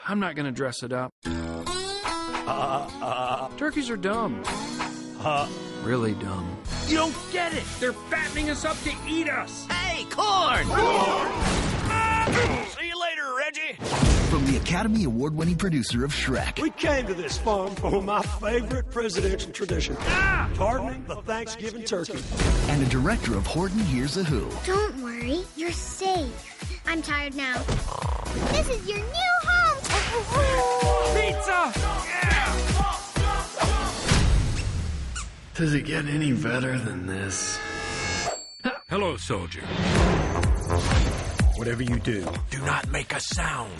I'm not gonna dress it up. Turkeys are dumb. Really dumb. You don't get it! They're fattening us up to eat us! Hey, corn! See you later, Reggie! From the Academy Award-winning producer of Shrek. We came to this farm for my favorite presidential tradition. Pardoning the Thanksgiving turkey. And the director of Horton Hears a Who. Don't worry, you're safe. I'm tired now. This is your new home! Pizza! Yeah! Does it get any better than this? Hello, soldier. Whatever you do, do not make a sound.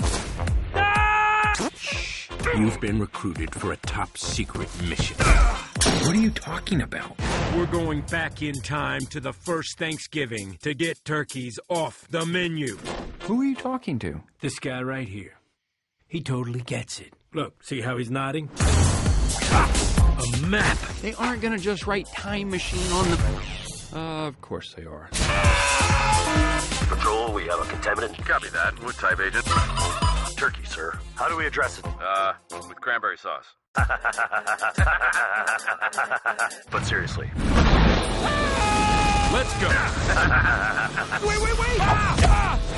Shh. You've been recruited for a top-secret mission. What are you talking about? We're going back in time to the first Thanksgiving to get turkeys off the menu. Who are you talking to? This guy right here. He totally gets it. Look, see how he's nodding? A map. They aren't gonna just write time machine on the... of course they are. Patrol, we have a contaminant. Copy that. What type, Agent? Turkey, sir. How do we address it? With cranberry sauce. But seriously. Let's go. Wait!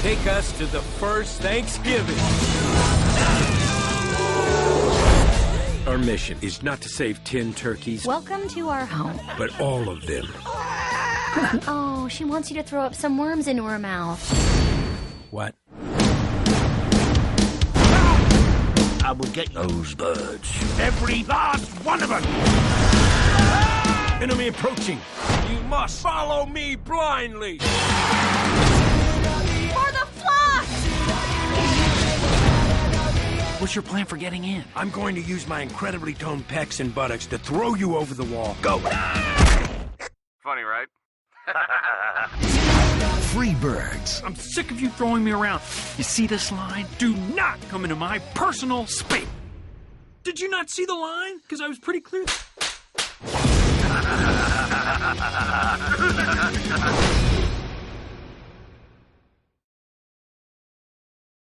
Take us to the first Thanksgiving. Our mission is not to save 10 turkeys, Welcome to our home. but all of them. Oh, she wants you to throw up some worms into her mouth. What? I will get those birds. Every last one of them! Enemy approaching. You must follow me blindly. For the flock! What's your plan for getting in? I'm going to use my incredibly toned pecs and buttocks to throw you over the wall. Go! Funny, right? Free birds. I'm sick of you throwing me around. You see this line? Do not come into my personal space. Did you not see the line? Because I was pretty clear.